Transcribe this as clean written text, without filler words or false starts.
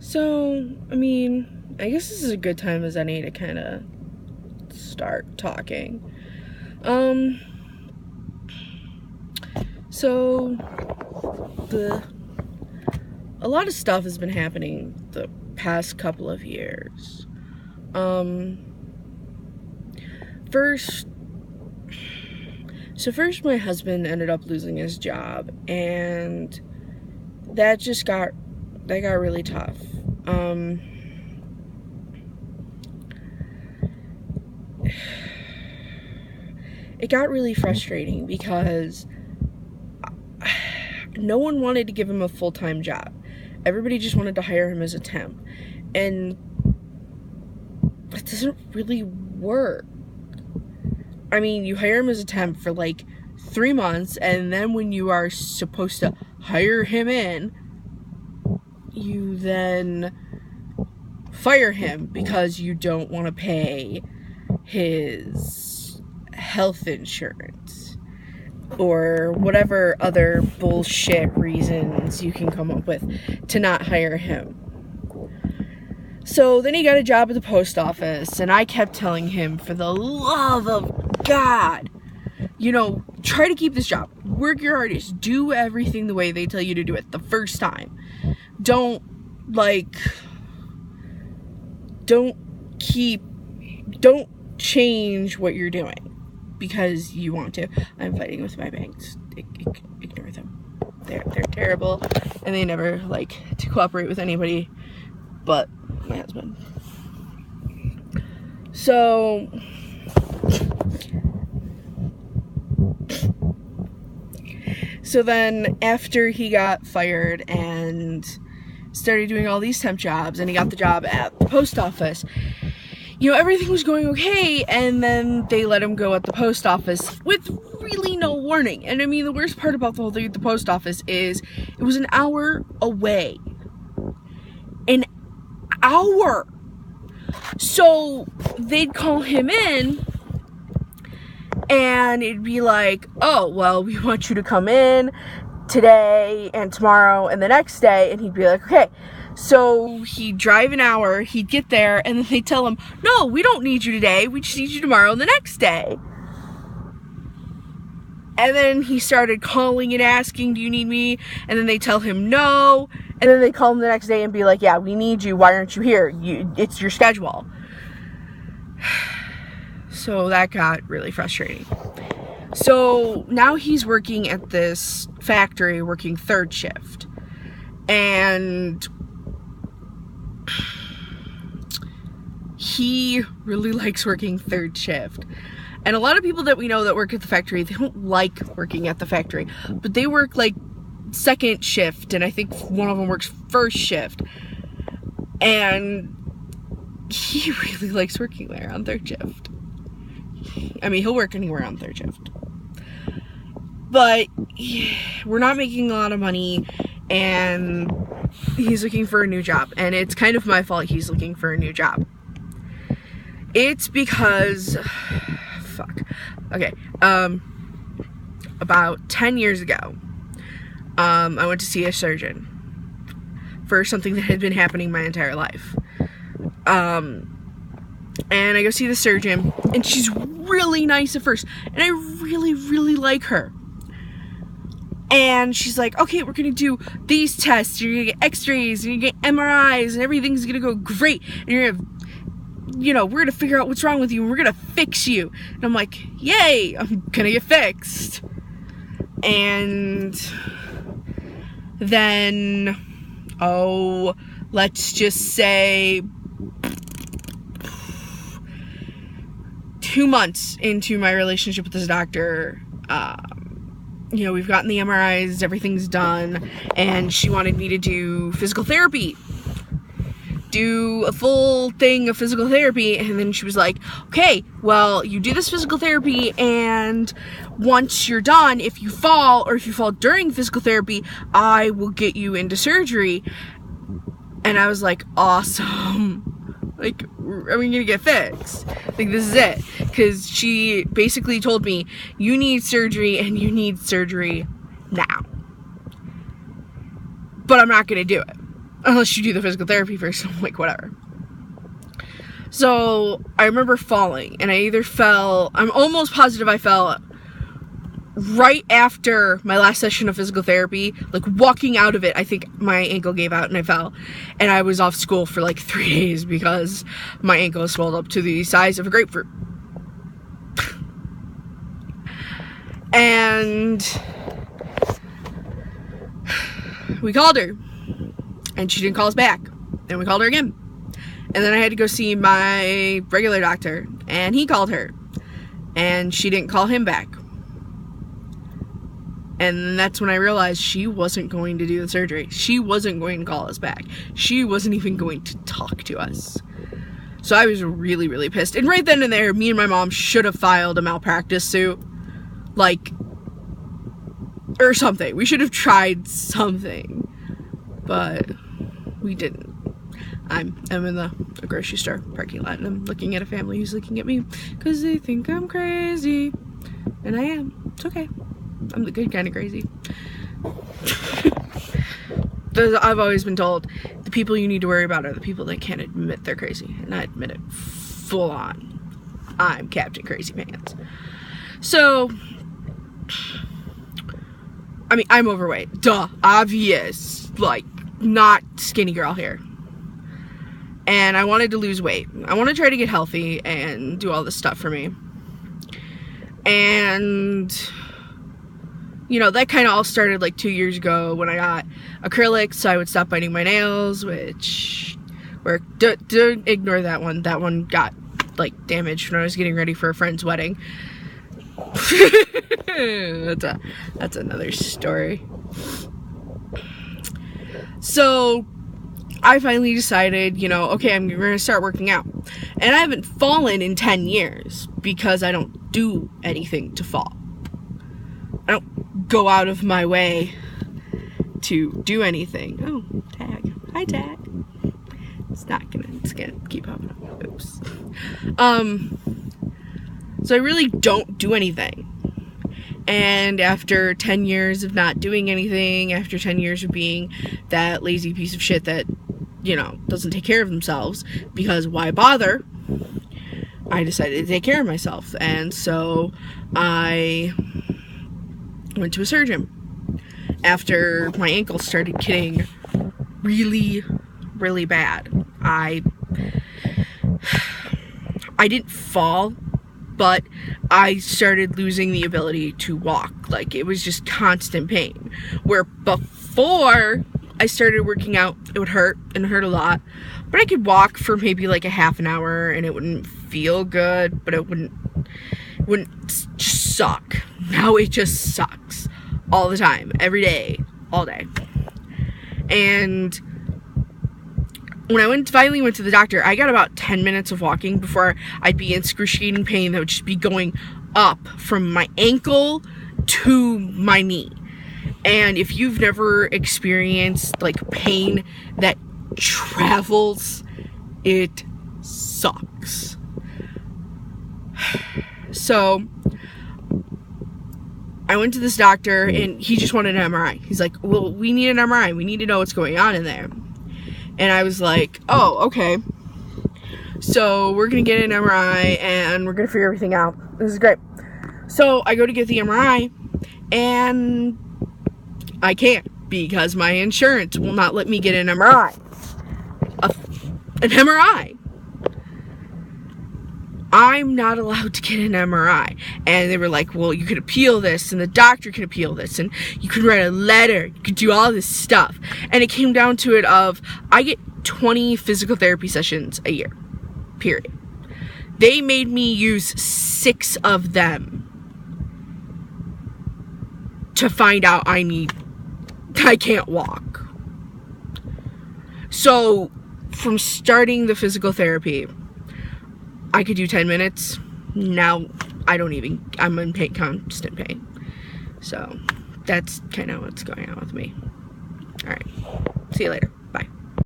So, I mean, I guess this is a good time as any to kind of start talking. Um, so, a lot of stuff has been happening the past couple of years. Um, first, my husband ended up losing his job, and that got really tough. It got really frustrating because no one wanted to give him a full-time job. Everybody just wanted to hire him as a temp. And it doesn't really work. I mean, you hire him as a temp for like 3 months, and then when you are supposed to hire him in, you then fire him because you don't want to pay his health insurance or whatever other bullshit reasons you can come up with to not hire him. So then he got a job at the post office, and I kept telling him, for the love of God, try to keep this job. Work your hardest. Do everything the way they tell you to do it the first time. Don't change what you're doing because you want to. I'm fighting with my banks. Ignore them. They're terrible, and they never like to cooperate with anybody but my husband. So then after he got fired and started doing all these temp jobs, and he got the job at the post office, everything was going okay, and then they let him go at the post office with really no warning. And I mean, the worst part about the whole thing at the post office is it was an hour away. An hour! So they'd call him in, and it'd be like, oh, well, we want you to come in today and tomorrow and the next day. And he'd be like, okay. So he'd drive an hour, he'd get there, and then they'd tell him, no, we don't need you today, we just need you tomorrow and the next day. And then he started calling and asking, do you need me? And then they tell him no, and then they call him the next day and be like, yeah, we need you, why aren't you here? It's your schedule. So that got really frustrating. So now he's working at this factory, working third shift. And he really likes working third shift. And a lot of people that we know that work at the factory, they don't like working at the factory. But they work like second shift, and I think one of them works first shift. And he really likes working there on third shift. I mean, he'll work anywhere on third shift. But we're not making a lot of money, and he's looking for a new job. And it's kind of my fault he's looking for a new job. It's because... fuck. Okay. About 10 years ago, I went to see a surgeon for something that had been happening my entire life. And I go see the surgeon, and she's really nice at first, and I really, really like her. And she's like, okay, we're gonna do these tests, you're gonna get x-rays, and you're gonna get MRIs, and everything's gonna go great, and you're gonna, we're gonna figure out what's wrong with you, and we're gonna fix you. And I'm like, yay, I'm gonna get fixed. And then, let's just say 2 months into my relationship with this doctor, we've gotten the MRIs, everything's done, and she wanted me to do physical therapy. Do a full thing of physical therapy, and then she was like, okay, well, you do this physical therapy, and once you're done, if you fall, or if you fall during physical therapy, I will get you into surgery. And I was like, awesome. Like, are we gonna get fixed? Like, this is it. Because she basically told me, you need surgery, and you need surgery now. But I'm not gonna do it. unless you do the physical therapy first. I'm like, whatever. So I remember falling, and I'm almost positive I fell right after my last session of physical therapy. Like, walking out of it, I think my ankle gave out and I fell, and I was off school for like 3 days because my ankle swelled up to the size of a grapefruit. And we called her, and she didn't call us back, and we called her again. And then I had to go see my regular doctor, and he called her, and she didn't call him back. And that's when I realized she wasn't going to do the surgery. She wasn't going to call us back. She wasn't even going to talk to us. So I was really, really pissed. And right then and there, me and my mom should have filed a malpractice suit. Like, or something. We should have tried something. But we didn't. I'm in the grocery store parking lot, and I'm looking at a family who's looking at me because they think I'm crazy. And I am. It's okay. I'm the good kind of crazy. I've always been told the people you need to worry about are the people that can't admit they're crazy. And I admit it full on. I'm Captain Crazy Pants. So, I mean, I'm overweight. Duh. Obvious. Like, not skinny girl here. And I wanted to lose weight. I want to try to get healthy and do all this stuff for me. And, you know, that kind of all started like 2 years ago when I got acrylics, so I would stop biting my nails, which worked. Don't ignore that one. That one got, like, damaged when I was getting ready for a friend's wedding. That's another story. So I finally decided, you know, okay, I'm going to start working out. And I haven't fallen in 10 years because I don't do anything to fall. I don't go out of my way to do anything. Oh, tag. Hi, tag. It's gonna keep popping up. Oops. So I really don't do anything. And after 10 years of not doing anything, after 10 years of being that lazy piece of shit that, you know, doesn't take care of themselves, because why bother, I decided to take care of myself. And so I went to a surgeon after my ankle started getting really, really bad. I didn't fall, but I started losing the ability to walk. Like, it was just constant pain. Where before I started working out, it would hurt, and hurt a lot. But I could walk for maybe like a half an hour, and it wouldn't feel good, but it wouldn't just suck. Now it just sucks. All the time. Every day. All day. And when I finally went to the doctor, I got about 10 minutes of walking before I'd be in excruciating pain that would just be going up from my ankle to my knee. And if you've never experienced, like, pain that travels, it sucks. So I went to this doctor, and he just wanted an MRI. He's like, well, we need an MRI. We need to know what's going on in there. And I was like, oh, okay. So we're going to get an MRI, and we're going to figure everything out. This is great. So I go to get the MRI, and I can't because my insurance will not let me get an MRI. An MRI. I'm not allowed to get an MRI. And they were like, well, you could appeal this, and the doctor can appeal this, and you can write a letter, you could do all this stuff. And it came down to it of, I get 20 physical therapy sessions a year, period. They made me use 6 of them to find out I can't walk. So, from starting the physical therapy, I could do 10 minutes. Now, I'm in pain, constant pain. So, that's kind of what's going on with me. Alright. See you later. Bye.